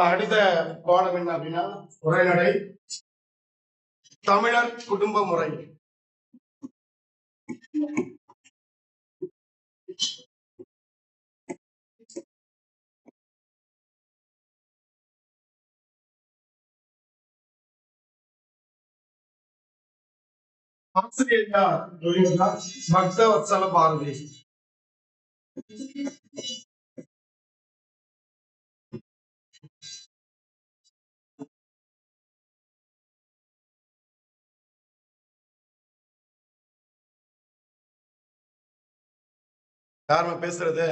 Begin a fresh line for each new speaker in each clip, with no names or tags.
அடுத்த பாடம் என்ன அப்படின்னா உரைநடை தமிழர் குடும்ப முறை. ஆசிரியர் பக்தவத்சல பாரதி. யாருமே பேசுறது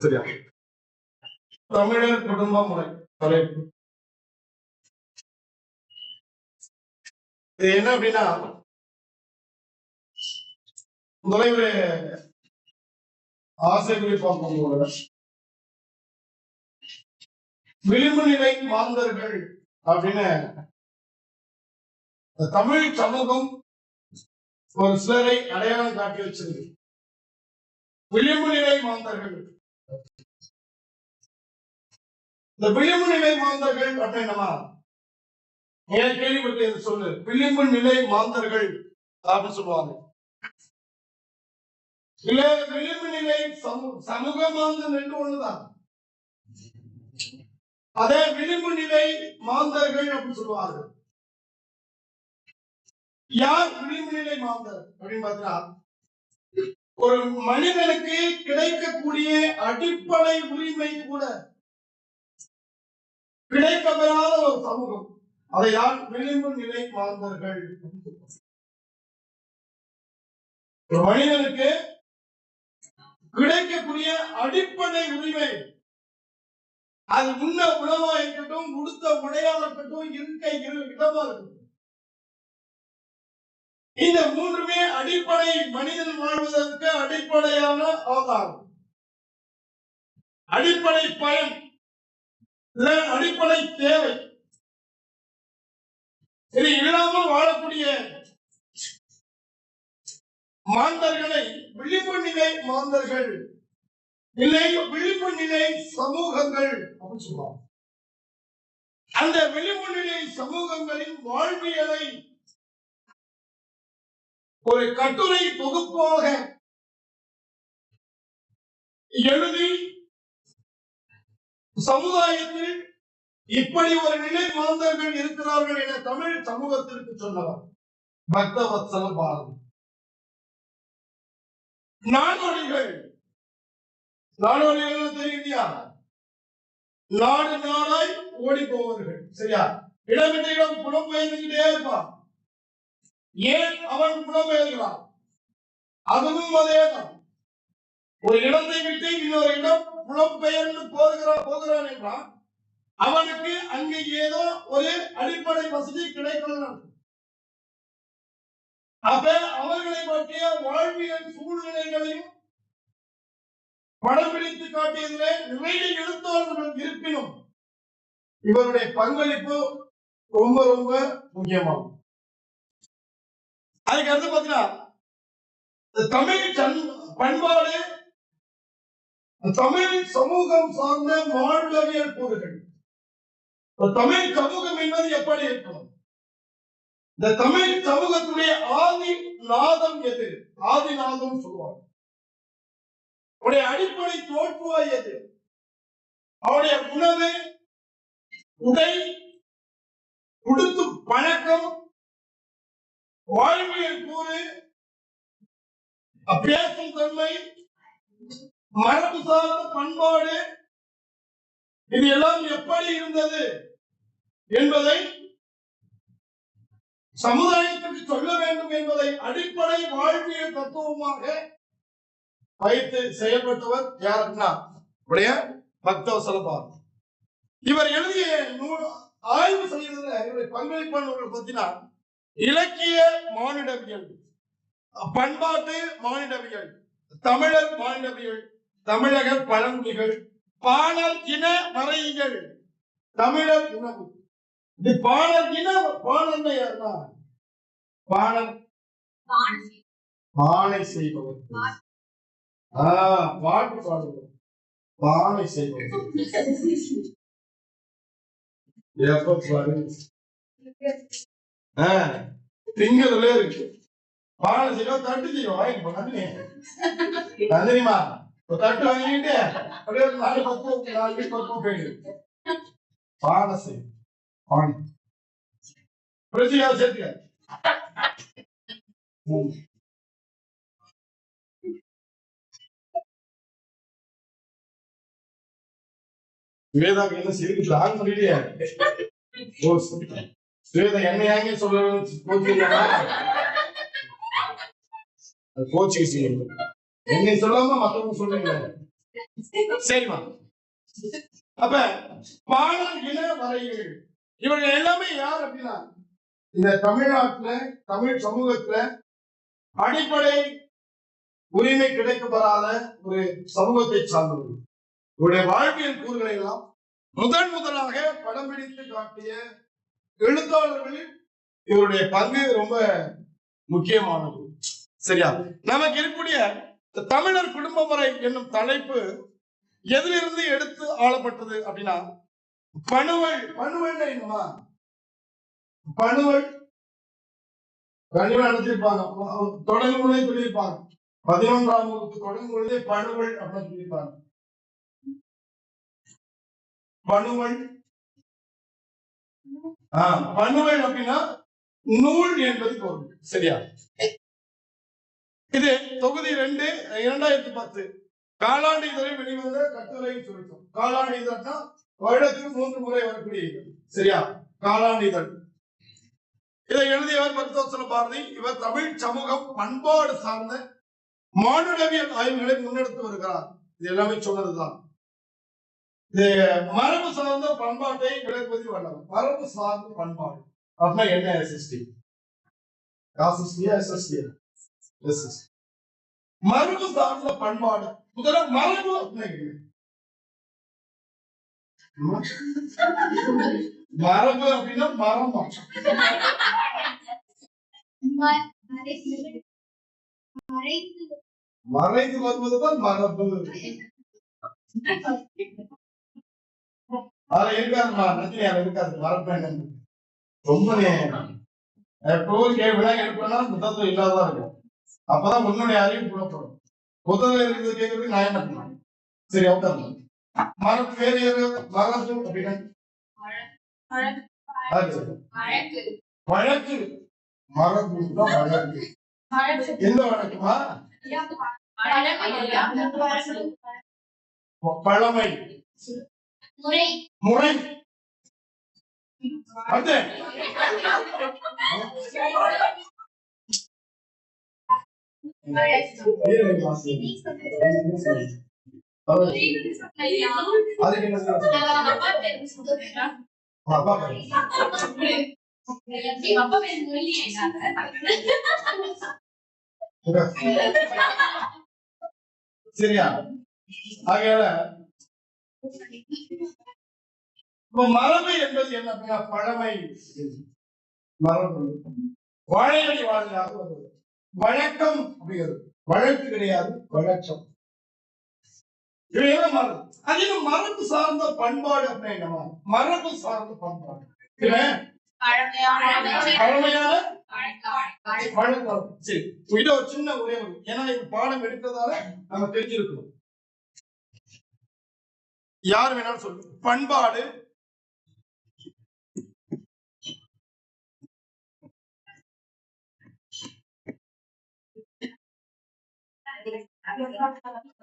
சரியா? தமிழர் குடும்ப முறை தலைப்பு இது என்ன அப்படின்னா, நுழைவு ஆசிரியர்களை பார்க்கும்போது விளிம்பு நிலை மாந்தர்கள் அப்படின்னு தமிழ் சமூகம் ஒரு சிலரை அடையாளம் காட்டி வச்சிருக்கு. விளிம்பு நிலை மாந்தர்கள். இந்த விளிம்பு நிலை மாந்தர்கள் அப்படின்னா ஏன் கேள்விப்பட்டு சொல்லு, விளிம்பு நிலை மாந்தர்கள் அப்படின்னு சொல்லுவாங்க. இல்ல விளிம்பு நிலை சமூக மாந்தர் என்று ஒண்ணுதான். அதே விளிம்பு நிலை மாந்தர்கள் அப்படின்னு சொல்லுவாங்க. யார் விளிம்பு நிலை மாந்தர் அப்படின்னு பார்த்தா, ஒரு மனிதனுக்கு கிடைக்கக்கூடிய அடிப்படை உரிமை கூட கிடைக்கப்பெறாத ஒரு சமூகம், அதைதான் விளிம்பு நிலை மாந்தர்கள். ஒரு மனிதனுக்கு கிடைக்கக்கூடிய அடிப்படை உரிமை, அது உண்ண உணவா இருக்கட்டும், உடுத்த உடையா இருக்கட்டும், இருக்க இடமா இருக்கட்டும், இந்த மூன்றுமே அடிப்படை மனிதன் வாழ்வதற்கு அடிப்படையான ஆதாரம், அடிப்படை பயன், அடிப்படை தேவை. இது இல்லாமல் வாழக்கூடிய மாந்தர்களை விளிம்பு நிலை மாந்தர்கள் இல்லை விளிம்பு நிலை சமூகங்கள் அப்படின்னு சொல்லுவாங்க. அந்த விளிம்பு நிலை சமூகங்களின் வாழ்வியலை ஒரு கட்டுரை தொகுப்பாக எழுதி சமுதாயத்தில் இப்படி ஒரு நிலை மாந்தர்கள் இருக்கிறார்கள் என தமிழ் சமூகத்திற்கு சொன்னவர் பக்தவத்சல பாரதி. நாடோடிகள், நாடோடிகள் தெரியுதியா? நாடு நாடாய் ஓடி போவர்கள். சரியா? இடமிட்ட இடம் புலம்பெயர்ந்துகிட்டே இருப்பான். ஏன் அவன் புலம்பெயர்கிறான்? அதுவும் அதேதான். ஒரு இடத்தை விட்டு இன்னொரு இடம் புலம்பெயர்ந்து போகிறான் என்றால் அவனுக்கு அங்கே ஏதோ ஒரு அடிப்படை வசதி கிடைக்கிறது. அப்ப அவர்களை பற்றிய வாழ்வியல் சூழ்நிலைகளையும் படம் பிடித்து காட்டியதிலே நிறைய எழுத்தாளர்கள் இருப்பினும் இவருடைய பங்களிப்பு ரொம்ப ரொம்ப முக்கியமாகும். அதுக்கு அடுத்து பாத்தீங்கன்னா தமிழ் பண்பாடு, தமிழ் சமூகம் சார்ந்த வாழ்வியல் கூறுகள். தமிழ் சமூகம் என்பது எப்படி இருக்கணும்? இந்த தமிழ் சமூகத்துடைய ஆதி நாதம் எது? ஆதி நாதம் சொல்லுவாங்க. அவருடைய அடிப்படை தோற்றுவாய் எது? அவருடைய உணவு, உடை, உடுத்து பழக்கம், வாழ்வியல் கூறு, பேசும் தன்மை, மரபு சார்ந்த பண்பாடு, இது எல்லாம் எப்படி இருந்தது என்பதை சமுதாயத்திற்கு சொல்ல வேண்டும் என்பதை அடிப்படை வாழ்வியல் தத்துவமாக வைத்து செயல்பட்டவர் யாருன்னா பக்தவத்சல பாரதி. இவர் எழுதிய ஆய்வு செய்யறதுல இவருடைய பங்களிப்பாளர்கள் பத்தினா இலக்கிய மானிடவியல், பண்பாட்டு மானிடவியல், தமிழர் மானிடவியல், தமிழக பழங்குடிகள், பாணர் இன மறையியல், தமிழர் உணவு. இது பாணர் இன, பாணர் யாருன்னா பாணர் பானை செய்பவர், பாட்டு பாடுவர். பானை செய்வது. திங்கிறதுல இருக்கு. பானை செய்வோம், தட்டு செய்வோம். நந்தினிமா தட்டு வாங்கிட்டு அப்படியே 4 பக்கம் போயிடு. பானை செய்யும். பானை பிரச்சனையாவது சேர்த்துக்க. ஸ்வேதாக்கு என்ன சிரிப்பு தாங்க முடியலையா? ஸ்வேதா என்னையாங்க சொல்ல கோச்சிக்கு செய்யணும். என்னை சொல்லாம மத்தவங்க சொல்றீங்க. சரிமா. அப்ப பாடல் இன வரைகள் இவர்கள் எல்லாமே யார் அப்படின்னா இந்த தமிழ்நாட்டுல தமிழ் சமூகத்துல அடிப்படை உரிமை கிடைக்கப்படாத ஒரு சமூகத்தை சார்ந்தவர்கள். இவருடைய வாழ்வியல் கூறுகளை எல்லாம் முதலாக படம் பிடித்து காட்டிய எழுத்தாளர்களில் இவருடைய பங்கு ரொம்ப முக்கியமானது. சரியா? நமக்கு இருக்கக்கூடிய தமிழர் குடும்ப முறை என்னும் தலைப்பு எதிலிருந்து எடுத்து ஆளப்பட்டது அப்படின்னா பணுவல். பணுவல் என்னமா? பணுவல் அனுப்பிச்சிருப்பாங்க. தொடங்கும் பொழுதே சொல்லியிருப்பாங்க. 11ஆம் வகுப்பு தொடங்கும் பொழுதே பணுவல் அப்படின்னு சொல்லியிருப்பாங்க. பணுவல். பணுவல் அப்படின்னா நூல் என்பது பொருள். சரியா? இது தொகுதி 2 2010 காலாண்டு இதழில் வெளிவந்த கட்டுரை சுருக்கம். காலாண்டு இதழ்னா வருடத்துக்கு 3 முறை வரக்கூடிய இதழ். சரியா? காலாண்டு இதழ். இதை எழுதியவர் பக்தவத்சல பாரதி. இவர் தமிழ் சமூகம் பண்பாடு சார்ந்த மானுடவியல் ஆய்வுகளை முன்னெடுத்து வருகிறார். இது எல்லாமே சொன்னதுதான். மரபு சார்ந்த பண்பாட்டை விளக்குவதில் வல்லவர். மரபு சார்ந்த பண்பாடு அப்படின்னா என்ன? மரபு சார்ந்த பண்பாடு. முதல்ல மரபு மரபு அப்படின்னா மரம். மறைந்து வருவதுதான் மரபு. அதுல இருக்காதுமா நந்தினி, அதுல இருக்காது மரபு. ரொம்ப எப்போ வினா எடுப்பா புத்தகத்துல இல்லாதான் இருக்கும். அப்பதான் உன்னுடைய அறிவு புலப்படும். புத்தகம் இருக்கிறது கேட்கறது நியாயம் பண்ணலாம். சரி, உட்காந்து மரபு வேறு மரபு அப்படின்னா வழக்கு. மரபு வழக்கு. எந்த வழக்குமா? பழமை, முறை. அடுத்து சரியா? ஆகையால மரபு என்பது என்ன அப்படின்னா பழமை. மரபு வாழையடி வாழையாக வருவது. வழக்கம் அப்படிங்கிறது வழக்கு கிடையாது, வழக்கம். மரபு. அது மரபு சார்ந்த பண்பாடு அப்படின்னா மரபு சார்ந்த பண்பாடு பழமையான வழக்கம். சரி, இது ஒரு சின்ன ஒரே ஒரு, ஏன்னா இது பாடம் எடுக்கிறதால நம்ம தெரிஞ்சிருக்கணும். யார் வேணாலும் சொல்லுங்க. பண்பாடு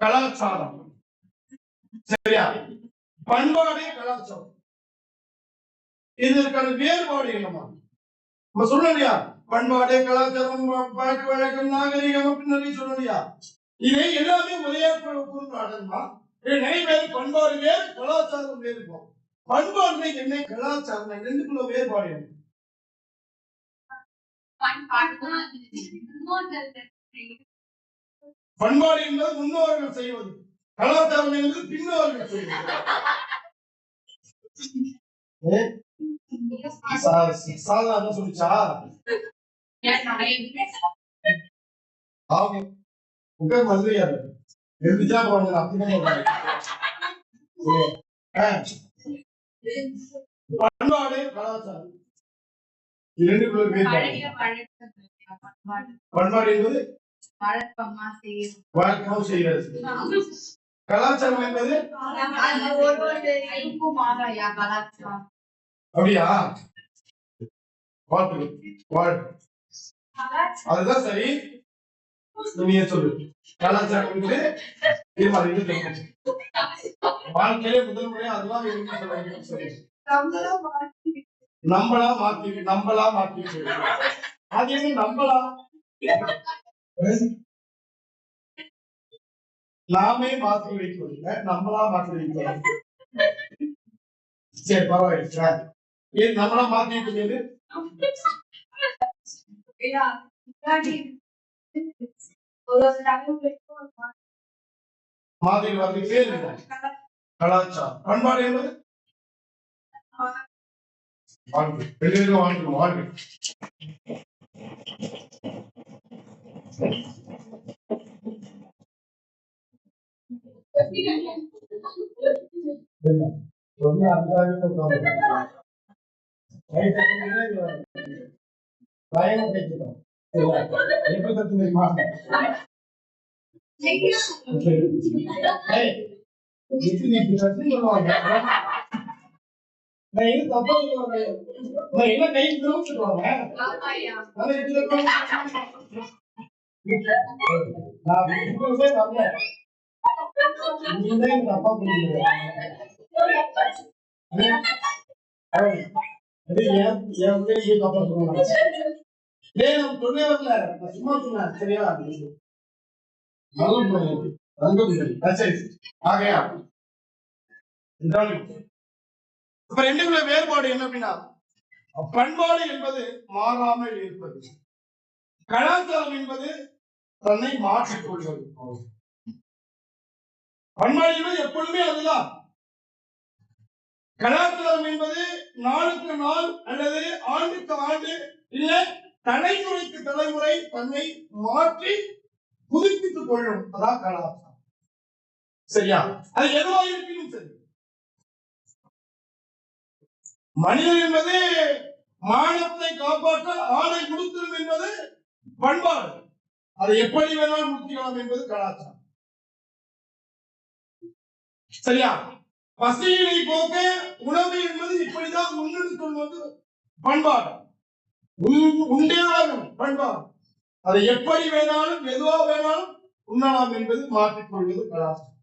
கலாச்சாரம். சரியா? பண்பாடு கலாச்சாரம். இதற்கான வேறுபாடு என்னமா? நம்ம சொல்லலையா? பண்பாடு கலாச்சாரம் பழக்க வழக்கம் நாகரிகம் அப்படின்னு நிறைய சொல்லலையா? இதை எல்லாமே ஒரே பொருளாடமா? நிறைய பேர் பண்பாடு வேறு கலாச்சாரம் வேறு. பண்பாடு என்ன, கலாச்சாரம் ரெண்டுக்குள்ள வேறுபாடு என்ன? பண்பாடு என்பது முன்னோர்கள் செய்வது, கலாச்சாரம் என்பது பின்னோர்கள் செய்வது. சாதாரண சொல்லிச்சா? அவங்க மதுரையா இருந்துச்சா? அப்படிதான் பண்பாடு கலாச்சாரம் இரண்டுக்குள்ள வேறுபாடு. பண்பாடு என்பது வழக்கமாக செய்கிறது. கலாச்சாரம் என்பது அப்படியா? அதுதான் சரி. நீங்க சொல்லு. கலாச்சாரம் என்பது வாழ்க்கையிலே முதல் முறையா அதுதான் நம்மளா மாத்தி அது என்ன நம்மளா நாமே மாற்றி வைப்பதில்லை, நம்மளா மாற்றி வைக்கிறோம். சரி பரவாயில்லை. ஏன் நம்மளா மாத்தி வைக்கிறது? மாதிரி வந்து பேர் கலாச்சாரம். பண்பாடு என்பது வாழ்க்கை. வெளியில வாழ்க்கை வாழ்க்கை சும்மா சொன்ன சரியா? ஆகையா ரெண்டுக்குள்ள வேறுபாடு என்ன அப்படின்னா, பண்பாடு என்பது மாறாமல் இருப்பது, கலாச்சாரம் என்பது தன்னை மாற்றிக் கொள்வது. பண்பாடு என்பது எப்பொழுதுமே அதுதான். கலாச்சாரம் என்பது நாளுக்கு நாள் அல்லது ஆண்டுக்கு ஆண்டு இல்லை தலைமுறைக்கு தலைமுறை தன்னை மாற்றி புதுப்பித்துக் கொள்ளும். அதான் கலாச்சாரம். சரியா? அது எதுவா இருக்கணும் சரி. மனிதன் என்பது மானத்தை காப்பாற்ற ஆணை கொடுத்தது என்பது பண்பாடு. அதை எப்படி வேணாலும் முடிக்கலாம் என்பது கலாச்சாரம். சரியா? பசியினை போக்க உணவு என்பது இப்படிதான் முன்னெடுத்து கொள்வது பண்பாடு. உண்டேதான் பண்பாடு. அதை எப்படி வேணாலும் எதுவா வேணாலும் உண்ணலாம் என்பது மாற்றிக்கொள்வது கலாச்சாரம்.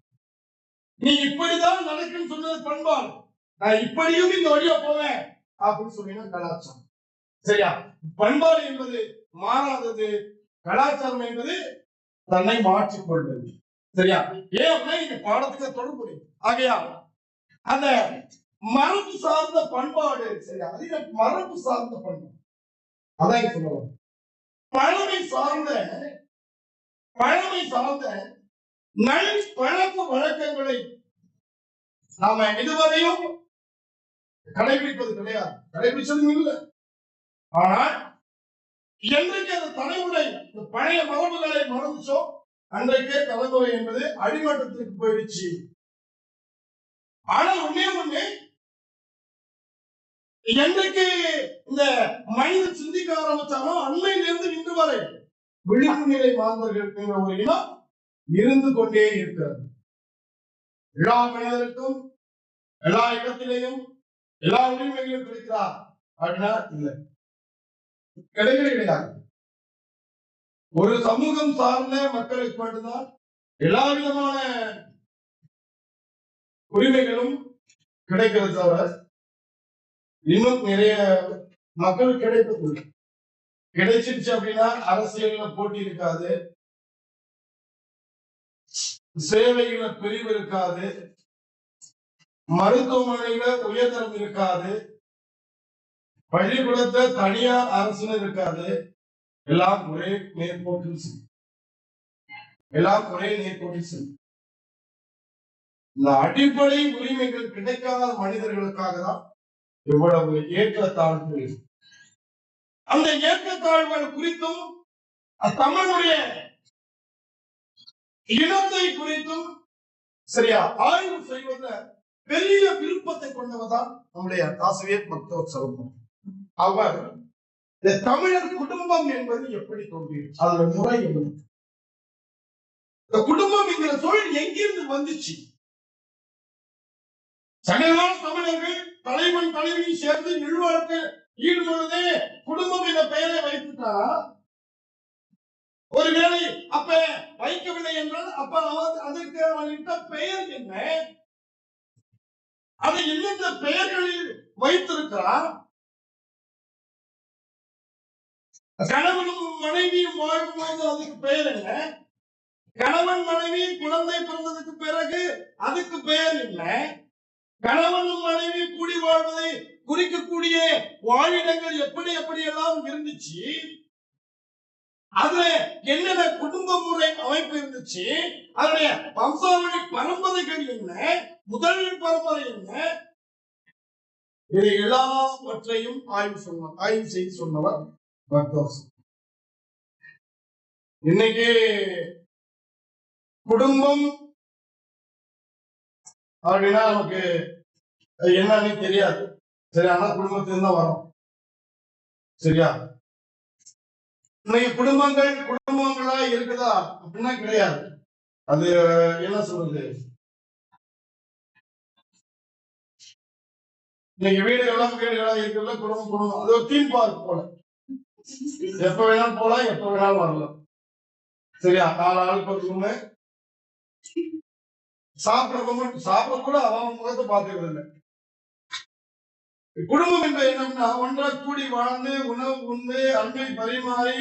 நீ இப்படிதான் நடக்கும் சொன்னது பண்பாடு. நான் இப்படியும் இந்த வழியா போவேன் அப்படின்னு சொன்னீங்கன்னா கலாச்சாரம். சரியா? பண்பாடு என்பது மாறாதது, கலாச்சாரம் என்பது தன்னை மாற்றிக்கொள்வது. சரியா? ஏன் அப்படின்னா இந்த பாடத்துக்கு தொடர்புடைய ஆகையா அந்த மரபு சார்ந்த பண்பாடு. சரியா? அது மரபு சார்ந்த பண்பாடு. அதான் சொல்லுவோம். பழமை சார்ந்த நல் பழக்க வழக்கங்களை நாம இதுவரையும் கடைபிடிப்பது கிடையாது. கடைபிடிச்சதும் இல்லை. ஆனால் என்றைக்கு அந்த தலைமுறை பழைய மரபுகளை மறந்துச்சோ அன்றைக்கே தலைமுறை என்பது அடிமட்டத்திற்கு போயிடுச்சு. ஆனால் ஒண்ணே என்றைக்கு இந்த மனிதன் சிந்திக்க ஆரம்பிச்சாலும் அண்மையிலிருந்து இன்று வரை விழிப்பு நிலை மாந்தர்கள் என்ற ஒரு இனம் இருந்து கொண்டே இருக்கிறது. எல்லா மனிதருக்கும் எல்லா இடத்திலேயும் எல்லா உரிமைகளும் கிடைக்கிறா அப்படின்னா இல்லை, கிடையாது. ஒரு சமூகம் சார்ந்த மக்களுக்கு மட்டும்தான் எல்லா விதமான உரிமைகளும் கிடைக்கிறது தவிர இன்னும் நிறைய மக்கள் கிடைச்சிருச்சு அப்படின்னா அரசியல்ல போட்டி இருக்காது, சேவைகள பிரிவு இருக்காது, மருத்துவமனையில உயர்தரம் இருக்காது, பள்ளிக்கூடத்தை தனியார் அரசு இருக்காது. எல்லாம் ஒரே நேர்கோட்டில் செல்லும். இந்த அடிப்படை உரிமைகள் கிடைக்காத மனிதர்களுக்காக தான் இவ்வளவு ஏற்றத்தாழ்வு. அந்த ஏற்றத்தாழ்வுகள் குறித்தும் தமிழுடைய இனத்தை குறித்தும் சரியா ஆய்வு செய்வதில் பெரிய விருப்பத்தை கொண்டவர் தான் நம்முடைய ஆசிரியர் மருத்துவர் சரவணன். அவர் இந்த தமிழர் குடும்பம் என்பது எப்படி தோன்றியது, அதோட முறை என்ன, இந்த குடும்பம் என்கிற சொல் எங்கிருந்து வந்துச்சு? சகலமான தமிழர்கள் தலைவன் தலைவி சேர்ந்து இழ்வாழ்க்கை ஈடுபடுவதே குடும்பம் என்ற பெயரை வைத்துட்டாரா? ஒருவேளை அப்ப வைக்கவில்லை என்றால் அப்ப அதற்கு அவன் இட்ட பெயர் என்ன? அதை எந்தெந்த பெயர்களில் வைத்திருக்கிறார்? கணவனும் மனைவியும் வாழும்போது அதுக்கு பெயர் என்ன? கணவன் மனைவி குழந்தை பிறந்ததுக்கு பிறகு அதுக்கு பெயர் என்ன? கணவனும் மனைவி கூடி வாழ்வதை குறிக்கக்கூடிய வாழிடங்கள் எப்படி எப்படி எல்லாம் இருந்துச்சு? அதுல என்னென்ன குடும்ப முறை அமைப்பு இருந்துச்சு? அதனுடைய வம்சாவளி பரம்பரைகள் என்ன? முதல் பரம்பரை என்ன? இதை எல்லாவற்றையும் ஆய்வு செய்து சொன்னவர் பக்தர். இன்னைக்கு குடும்பம் அப்படின்னா நமக்கு என்னன்னு தெரியாது. சரி, ஆனா குடும்பத்திலிருந்து தான் வரும். சரியா? இன்னைக்கு குடும்பங்களா இருக்குதா அப்படின்னா கிடையாது. அது என்ன சொல்றது, இன்னைக்கு வீடுகளா இருக்கிறது குடும்பம். அது ஒரு தீம் பார்க் போல, எப்ப வேணாலும் போலாம், எப்ப வேணாலும் வரலாம். சரியா? 4 ஆளுக்கு ஒரு ரூமு, சாப்பிட கூட அவன் முகத்தை பார்த்துக்கிறது இல்லை. குடும்பம் என்பது என்னன்னா ஒன்றாக கூடி வாழ்ந்து உணவு உண்டு அன்பை பரிமாறி,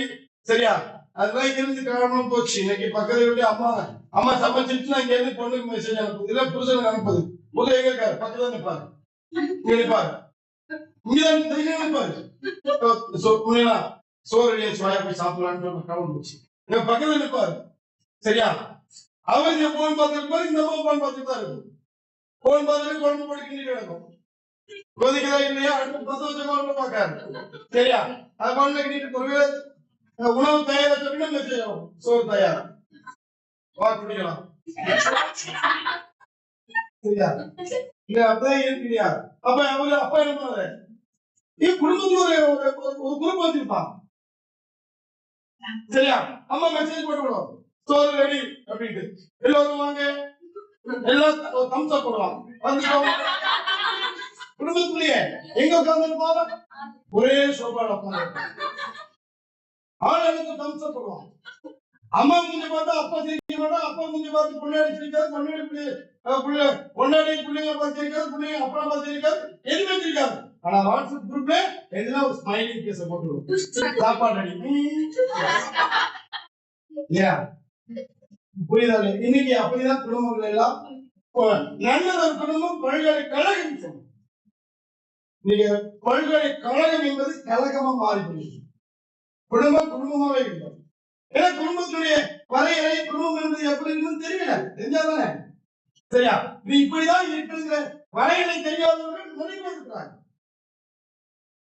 சரியா, அதெல்லாம் இருந்து காரணம் போச்சு. இன்னைக்கு பக்கத்துல விட்டு அம்மா சமைச்சிருச்சுன்னா இங்க இருந்து பொண்ணுக்கு மெசேஜ் அனுப்புது, இல்ல புருஷனுக்கு அனுப்புது. புது எங்க இருக்காரு, பக்கத்துல நிற்பாரு, நினைப்பாரு, இங்கதான் நினைப்பாரு, சோறு அடியாச்சு வாயா போய் சாப்பிடலான்னு கவனம் போச்சு. இங்க பக்கத்துல நிற்பாரு. சரியா? அவர் இந்த போன் பார்த்துட்டு இருப்பாரு, இந்த அம்மா போன் பார்த்துட்டு தான் இருக்கும். போன் பார்த்துட்டு குழம்பு போட்டு கிண்டி கிடக்கும். கொதிக்குதா இல்லையா அடுத்து 10 வருஷமா பாக்காரு. சரியா? அது குழந்தை கிண்டிட்டு ஒரு உணவு தயாரா சொல்லிட்டு மெசேஜ் ஆகும், சோறு தயார், வா குடிக்கலாம். சரியா? இல்ல அப்படியே இருக்கிறியா? அப்ப அவரு அப்பா என்ன பண்ணுவாரு, குடும்பத்துல ஒரு குரூப் வச்சிருப்பான். சரியா? அம்மா மெசேஜ் போட்டு சோறு ரெடி அப்படின்ட்டு எல்லாரும் வாங்க, எல்லாம் தம்ஸ் அப் போடுவாங்க. குடும்பத்திலேயே எங்க உட்கார்ந்து ஒரே சோபால உட்கார்ந்து ஆளுக்கு தம்ஸ் அப் போடுவாங்க. அம்மா மூஞ்சி பார்த்தா அப்பா சிரிக்க மாட்டா, அப்பா மூஞ்சி பார்த்து பொண்ணாடி சிரிக்காது, பொண்ணாடி பிள்ளைங்க பார்த்து சிரிக்காது, பிள்ளைங்க அப்பா பார்த்து சிரிக்காது, எதுவுமே சிரிக்காது. ஆனா வாட்ஸ்அப் குரூப்ல எல்லாம் ஒரு ஸ்மைலிங் கேஸ போட்டுருவோம், சாப்பாடு அடி. புரியுதா? இன்னைக்கு அப்படிதான் குடும்பங்கள் எல்லாம். நல்லதொரு குடும்பம் பல்கலைக்கழகம் சொல்லும். நீங்க பல்கலைக்கழகம் என்பது கழகமா மாறி போயிடுச்சு. குடும்பமாவே இல்லை. ஏன்னா குடும்பத்துடைய வரையறை, குடும்பம் என்பது எப்படி இருக்குன்னு தெரியல, தெரிஞ்சாதானே. சரியா? நீ இப்படிதான் இருக்கிற வரையறை தெரியாதவர்கள் நிறைய பேர் இருக்கிறாங்க.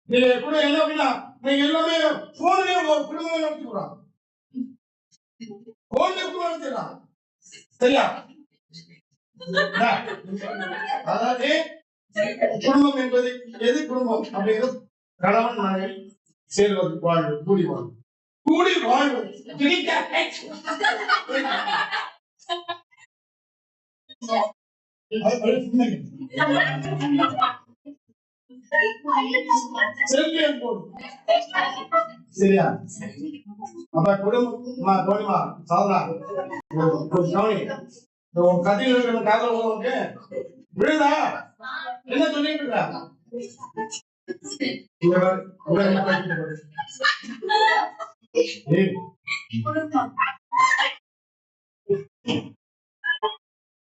நீங்க கூட என்ன அப்படின்னா நீங்க எல்லாமே போன்லயே குடும்பம் நடத்திக்கிறாங்க, சரியா? அதாவது குடும்பம் என்பது எது? குடும்பம் அப்படிங்கிறது கணவன் மனைவி சேர்வது, வாழ்வு, கூடி வாழ்வு. சரியா? அப்ப குடும்பம் தோணிமா சாதனா கதையில் இருக்கிற காதல் விழுதா என்ன சொல்லிட்டு இருக்கா?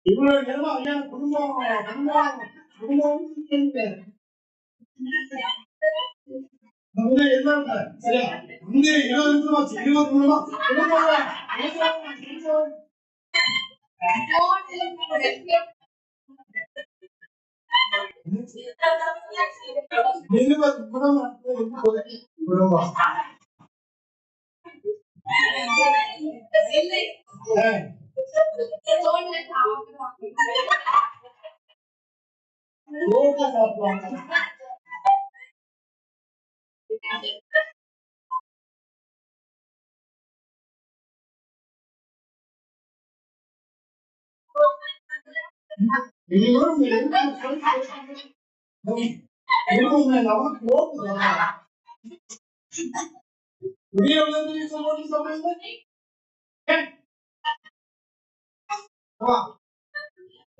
இவ்வளவு நேரமா ஐயா குடும்பம் என்ன சரியா? இங்க 20 நிமிஷம் ரோட்ல சாப்பிடுவாங்க.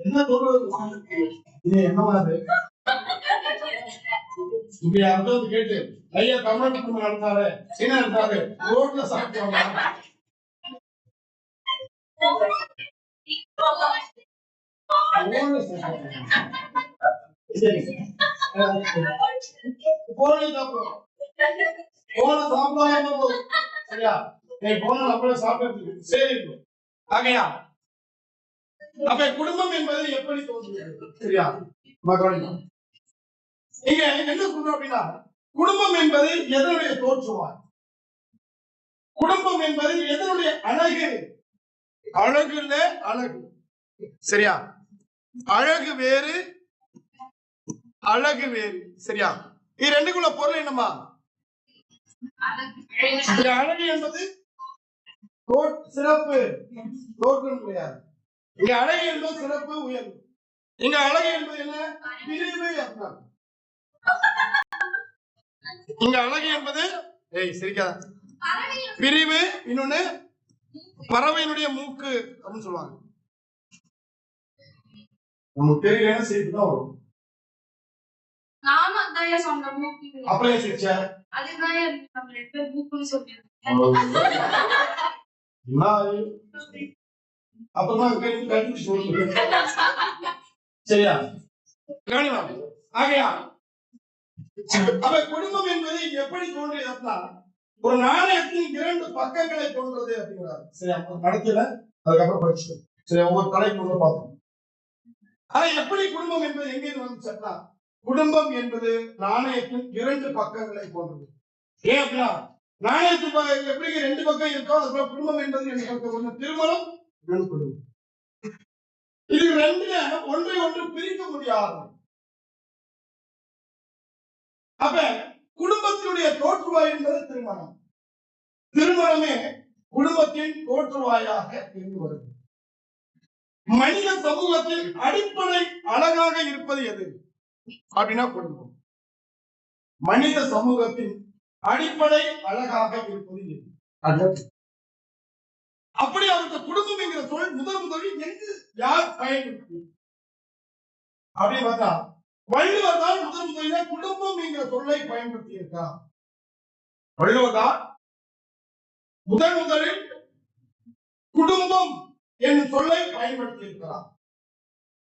என்ன இப்படி அர்த்தம் கேட்டு ஐயா தமிழ் நடத்தாரு என்ன நடத்தாரு ரோட்ல சாப்பிடுவாங்க. சரியா சரி ஆகையா அப்ப குடும்பம் என்பது எப்படி தோன்றுகிறது சரியா நீங்க என்ன சொல்றோம் அப்படின்னா குடும்பம் என்பது எதனுடைய தோற்றுவாய், குடும்பம் என்பது எதனுடைய அழகு, அழகு இல்ல அழகு சரியா, அழகு வேறு அழகு வேறு சரியா. இது ரெண்டுக்குள்ள பொருள் என்னமா, அழகு என்பது சிறப்பு தோற்றம் கிடையாது. இங்க அழகு என்பது சிறப்பு உயர்வு. இங்க அழகு என்பது என்ன, பிரிவு அர்த்தம். இங்க அழகு என்பது சிரிக்காத பிரிவு, இன்னொன்னு பறவையினுடைய மூக்கு அப்படின்னு சொல்லுவாங்க. நமக்கு தெரியல சிரிப்பு தான் வரும். அப்புறம் சிரிச்சா சரியா ஆகையா அப்ப குடும்பம் என்பது எப்படி தோன்றியதுன்னா ஒரு நாணயத்தின் 2 பக்கங்களை போன்றது அப்படிங்கிறார். சரி நடத்தல அதுக்கப்புறம் படிச்சு சரி ஒவ்வொரு தலைப்பு பார்த்தோம். ஆனா எப்படி குடும்பம் என்பது எங்கிருந்து வந்துச்சுன்னா குடும்பம் என்பது நாணயத்தின் 2 பக்கங்களை போன்றது. ஏன் அப்படின்னா நாணயத்தின் எப்படி 2 பக்கம் இருக்கோ அதுபோல குடும்பம் என்பது 2 பக்கம். ஒன்று திருமணம், குடும்பம். இது ரெண்டுல ஒன்றை ஒன்று பிரிக்க முடியாது. அப்ப குடும்பத்தினுடைய தோற்றுவாய் என்பது திருமணம். திருமணமே குடும்பத்தின் தோற்றுவாயாக இருந்து வருது. மனித சமூகத்தின் அடிப்படை அழகாக இருப்பது எது அப்படின்னா குடும்பம். மனித சமூகத்தின் அடிப்படை அழகாக இருப்பது எது? அப்படி அந்த குடும்பம் என்கிற சொல் முதலில் எங்கு யார் பயன்படுத்தி அப்படின்னு பார்த்தா வள்ளுவர் தான் முதலில் குடும்பம் என்கிற சொல்லை பயன்படுத்தி இருக்கார். வள்ளுவர் தான் முதலில் குடும்பம் என்னும் சொல்லை பயன்படுத்தி இருக்கிறார்.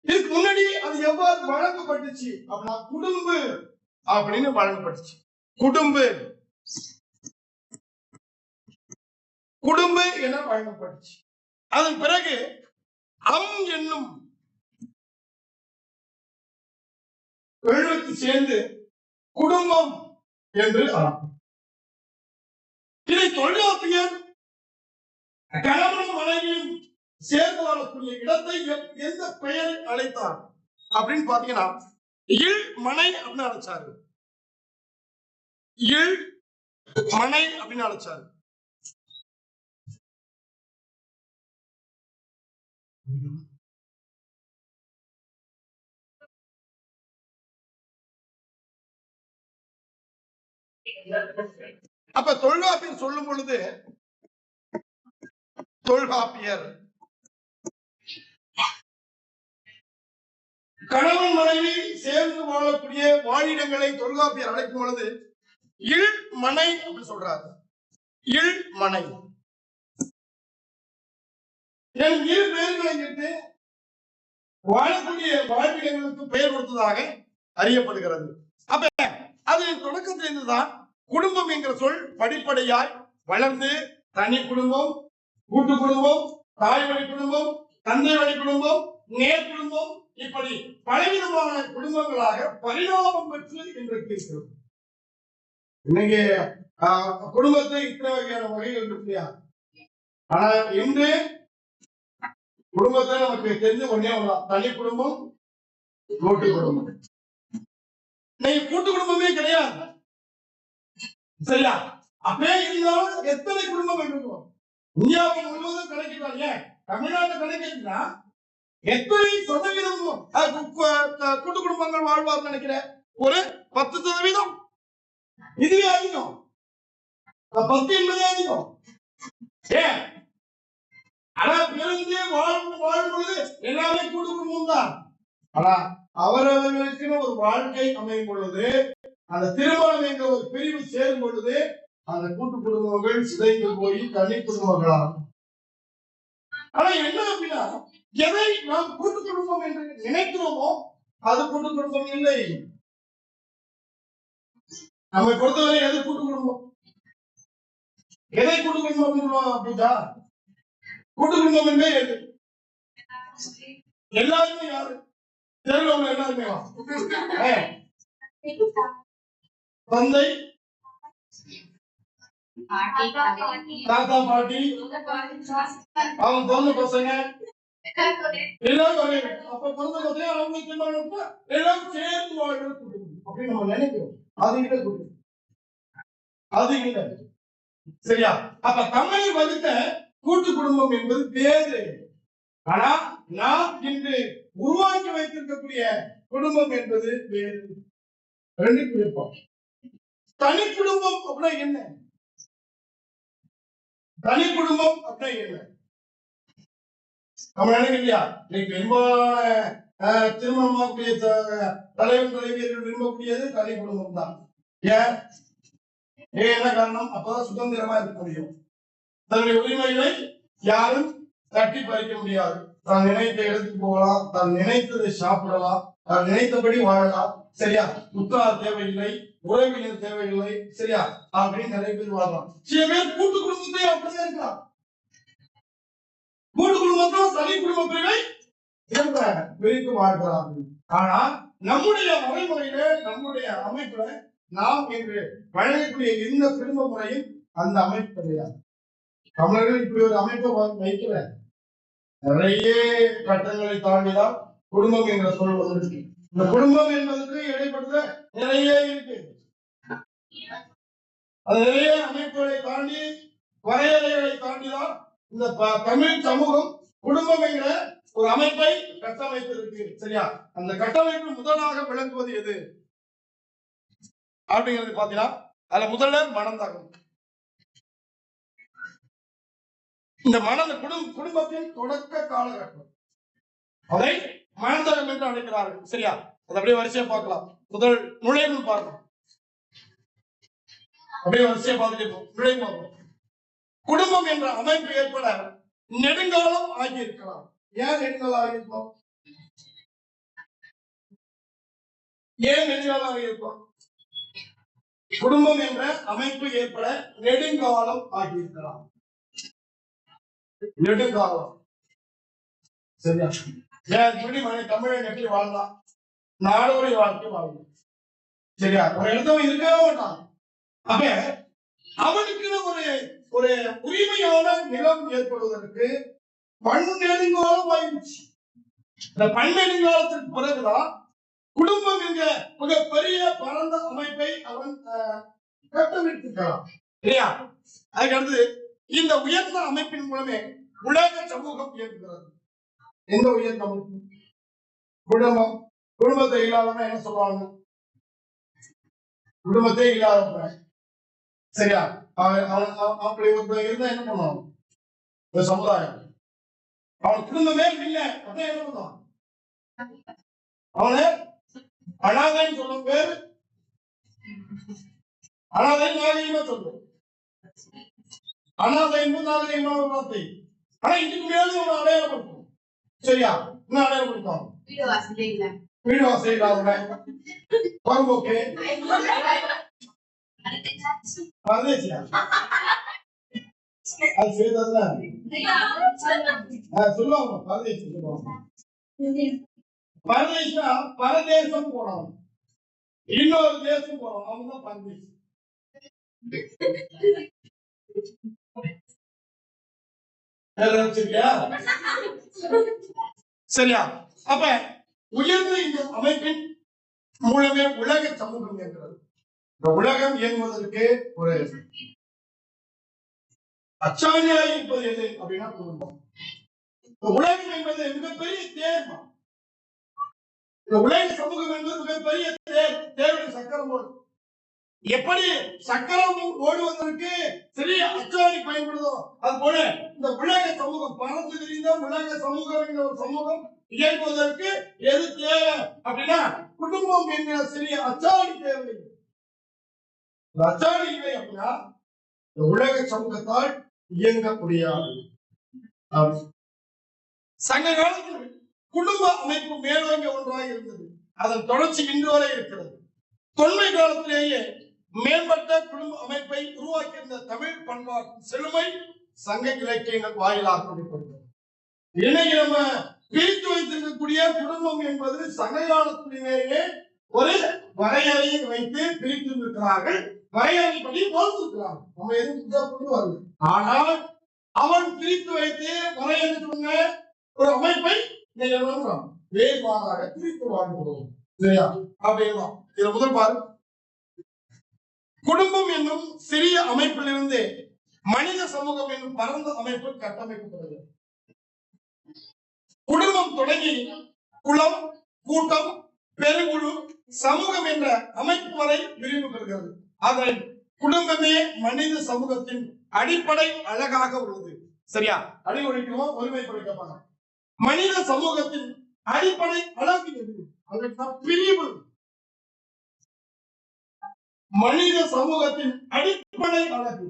இதுக்கு முன்னாடி அது எவ்வாறு வழங்கப்பட்டுச்சு அப்படின்னா குடும்பு அப்படின்னு வழங்கப்பட்டுச்சு. குடும்பு குடும்பு என வழங்கப்பட்டுச்சு. அதன் பிறகு என்னும் எழுத்து சேர்ந்து குடும்பம் என்று இதை தொல்காப்பியர் கணவனும் மனைவியும் சேர்ந்து வாழக்கூடிய இடத்தை எந்த பெயரை அழைத்தார் அப்படின்னு பாத்தீங்கன்னா இல் மனை அப்படின்னு அழைச்சாரு. இல் மனை அப்படின்னு அழைச்சாரு. அப்ப தொல்காப்பியர் சொல்லும் பொழுது தொல்காப்பியர் கணவன் மனைவி சேர்ந்து வாழக்கூடிய வாழிடங்களை தொல்காப்பியர் அழைக்கும் பொழுது இல் மனை அப்படின்னு சொல்றாரு. இல் மனை இரு பெயர்களை இட்டு வாழக்கூடிய வாழ்விடங்களுக்கு பெயர் கொடுத்ததாக அறியப்படுகிறது. அப்ப அது தொடக்கத்திலிருந்துதான் குடும்பம் என்கிற சொல் படிப்படியாய் வளர்ந்து தனி குடும்பம், கூட்டு குடும்பம், தாய் வழி குடும்பம், தந்தை வழி குடும்பம், நேர் குடும்பம், இப்படி பலவிதமான குடும்பங்களாக பரிணாமம் பெற்று இன்றைக்கு இருக்கிறது. இன்னைக்கு குடும்பத்தை இத்தனை வகையான வகைகள் இருக்கியா? ஆனா இன்று குடும்பத்தை நமக்கு தெரிஞ்ச ஒன்னே தனி குடும்பம், கூட்டு குடும்பம். நீங்க கூட்டு குடும்பமே கிடையாது. சரியா? அப்படியே இருந்தாலும் எத்தனை குடும்பம் இருக்கும் இந்தியாவை முழுவதும் கணக்கிட்டாங்க. தமிழ்நாட்டை கணக்கிட்டா எத்தனை சதவீதம் கூட்டு குடும்பங்கள் வாழ்வார் நினைக்கிறேன்? ஒரு 10%. இதுவே அதிகம். 10 என்பதே அதிகம். ஏன்? ஆனா பிறந்தே வாழும் பொழுது எல்லாமே கூட்டு குடும்பம் தான். ஆனா அவரவர்களுக்கு ஒரு வாழ்க்கை அமையும் பொழுது, அந்த திருமணம் என்ற ஒரு பிரிவு சேரும் பொழுது அந்த கூட்டு குடும்பங்கள் சிதைந்து போய் தனி குடும்பங்களாகும். ஆனா என்ன அப்படின்னா, எதை நாம் கூட்டு குடும்பம் என்று நினைக்கிறோமோ அது கூட்டு குடும்பம் இல்லை. நம்மை பொறுத்தவரை எது கூட்டு குடும்பம்? எதை கூட்டு குடும்பம் பூஜா? கூட்டு குடும்பம் என்பே எது? எல்லாருமே யாரு? தெருவில் உள்ள எல்லாருமே தந்தை, தாத்தா, பாட்டி, அவன் பிறந்த பசங்க எல்லாரும் அப்ப பிறந்த பசங்க அவங்க எல்லாரும் சேர்ந்து வாழ்றது குடும்பம் அப்படின்னு நம்ம நினைக்கிறோம். அது இல்லை குடும்பம், அது இல்லை. சரியா? அப்ப தமிழ் வகுத்த கூட்டு குடும்பம் என்பது வேறு. ஆனா நாம் இன்று உருவாக்கி வைத்திருக்கக்கூடிய குடும்பம் என்பது வேறு. ரெண்டு குடும்பம். தனி குடும்பம் அப்படின்னா என்ன? தனி குடும்பம் அப்படின்னா என்ன? நம்ம நினைக்கலையா? இன்னைக்கு பெரும்பாலான திருமணமாகக்கூடிய தலைவன் தலைவியர்கள் விரும்பக்கூடியது தனி குடும்பம் தான். ஏன்? என்ன காரணம்? அப்பதான் சுதந்திரமா இருக்க முடியும். தன்னுடைய உரிமைகளை யாரும் தட்டி பறிக்க முடியாது. தான் நினைத்த இடத்துக்கு போகலாம், தான் நினைத்ததை சாப்பிடலாம், தான் நினைத்தபடி வாழலாம். சரியா? உற்றார் தேவையில்லை, உறவினர் தேவையில்லை. சரியா? அப்படின்னு நிறைய பேர் வாழலாம். சில பேர் கூட்டு குடும்பத்தை அப்படிதான் இருக்கலாம். கூட்டு குடும்பத்தில் தனி குடும்ப பிரிவை பிரித்து வாழ்கிறார்கள். ஆனா நம்முடைய வரைமுறையில, நம்முடைய அமைப்புல நாம் என்று வழங்கக்கூடிய எந்த குடும்ப முறையும் அந்த அமைப்பு கிடையாது. தமிழர்கள் இப்படி ஒரு அமைப்பை வைக்கல. நிறைய கட்டங்களை தாண்டிதான் குடும்பம் என்ற சொல் வந்திருக்கு. இந்த குடும்பம் என்பதற்கு இடைப்பட்ட நிறைய இருக்கு. அது நிறைய அமைப்புகளை தாண்டி, வரையறைகளை தாண்டிதான் இந்த தமிழ் சமூகம் குடும்பம் என்கிற ஒரு அமைப்பை கட்டமைத்திருக்கு. சரியா? அந்த கட்டமைப்பு முதலாக விளங்குவது எது அப்படிங்கிறது பாத்தீங்கன்னா, அதுல முதல்ல மனந்தாகம். இந்த குடும்பத்தின் தொடக்க காலகட்டம், அதை மனந்தகம் என்று அழைக்கிறார்கள். சரியா? அது அப்படியே வரிசையா பார்க்கலாம். முதல் நுழைவு பார்க்கலாம். அப்படியே வரிசையா பார்த்துட்டு நுழைவு பார்க்கலாம். குடும்பம் என்ற அமைப்பு ஏற்பட நெடுங்காலம் ஆகியிருக்கலாம். ஏன் நெடுங்காலம் ஆகியிருக்கும்? ஏன் நெடுங்காலம் ஆகியிருக்கும்? குடும்பம் என்ற அமைப்பு ஏற்பட நெடுங்காலம் ஆகியிருக்கலாம். நெடுங்காலம். சரியா? தமிழன் எப்படி வாழ்ந்தான்? நாடோடி வாழ்க்கை வாழ்ந்தான். சரியா? ஒரு இடத்துல இருக்கவே மாட்டான். அப்ப அவனுக்கு ஒரு உரிமையான நிலம் ஏற்படுவதற்கு பன்னெடுங்காலம் ஆயிடுச்சு. இந்த பன்னெடுங்காலத்திற்கு பிறகுதான் குடும்பம் என்ற மிகப்பெரிய பரந்த அமைப்பை அவன் கட்டமைத்திருக்கலாம். இல்லையா? அதுக்கடுத்து இந்த உயர்ந்த அமைப்பின் மூலமே உலக சமூகம் இயங்குகிறது. எந்த உயர்ந்த அமைப்பு? குடும்பம். குடும்பத்தை இல்லாதவங்க என்ன சொல்லுவாங்க? குடும்பத்தை இல்லாதவங்க. சரியா? அப்படி ஒரு இருந்தா என்ன பண்ணுவாங்க? இந்த சமுதாயம் அவன் குடும்பமே இல்லை அப்படின்னா என்ன பண்ணுவான்? அவனை அனாதைன்னு சொல்லும் பேரு. அனாதை நாகரிகமா சொல்லும். அனாதை என்பது நாகரிகமான வார்த்தை. ஆனா இதுக்கு மேலே ஒரு அடையாளப்படுத்தும். சரியா? இன்னும் அடையாளப்படுத்தும். வீடு வாசல் இல்லாதவங்க, பரம்போக்கு, பரதேசியா? அது செய்ததுதான் சொல்லுவாங்க. பரதேசி சொல்லுவாங்க. பரதேசா பரதேசம் போனவன், இன்னொரு தேசம் போனவன், அவங்க தான் பரதேசி. சரியா? அப்ப உயர்ந்த இந்த அமைப்பின் மூலமே உலக சமூகம் என்கிறது. இந்த உலகம் இயங்குவதற்கு ஒரு அச்சாணியாய் இருப்பது எது அப்படின்னா குடும்பம். இந்த உலகம் என்பது மிகப்பெரிய தேர்மா. இந்த உலக சமூகம் என்பது மிகப்பெரிய தேர்வுடைய சக்கரம் ஓடும். எப்படி சக்கரம் ஓடுவதற்கு சிறிய அச்சாணி பயன்படுதோ அது போல இந்த உலக சமூகம் பறந்து விரிந்த உலக சமூகம் என்ற ஒரு சமூகம் இயங்குவதற்கு எது தேவை அப்படின்னா குடும்பம் என்கிற சிறிய அச்சாணி தேவை. அச்சாணி இல்லை அப்படின்னா இந்த உலக சமூகத்தால் இயங்க முடியாது. சங்க காலத்தில் குடும்ப அமைப்பு மேலோங்க ஒன்றாக இருந்தது. அதன் தொடர்ச்சி இன்று வரை இருக்கிறது. தொன்மை காலத்திலேயே மேம்பட்ட குடும்ப அமைப்பை உருவாக்கியிருந்த தமிழ் பண்பாட்டின் செழுமை சங்க இலக்கியங்கள் வாயிலாக வெளிப்படுகிறது. இன்னைக்கு நம்ம பிரித்து வைத்திருக்கக்கூடிய குடும்பம் என்பது சங்க காலத்திலேயே ஒரு வரையறையை வைத்து பிரித்து இருக்கிறார்கள். வரையறைப்படி வகுத்திருக்கிறார்கள். நம்ம எதுவும் கொண்டு வரல. ஆனால் அவன் பிரித்து வைத்து வரையறை சொன்ன ஒரு அமைப்பை வேறுபாடாக பிரித்து வாழ்கிறோம். சரியா? அப்படின்னா இதுல முதல் பாரு, குடும்பம் என்னும் சிறிய அமைப்பிலிருந்து மனித சமூகம் என்னும் பரந்த அமைப்பு கட்டமைக்கப்படுகிறது. குடும்பம் தொடங்கி குலம், கூட்டம், பெருங்குழு, சமூகம் என்ற அமைப்பு வரை விரிவு பெறுகிறது. அதன் குடும்பமே மனித சமூகத்தின் அடிப்படை அழகாக உள்ளது. சரியா? அடிப்படைக்கும் ஒருமைப்படுத்தப்பாங்க. மனித சமூகத்தின் அடிப்படை அழகு எது? அதற்கு பிரிவு. மனித சமூகத்தின் அடிப்படை அழகு,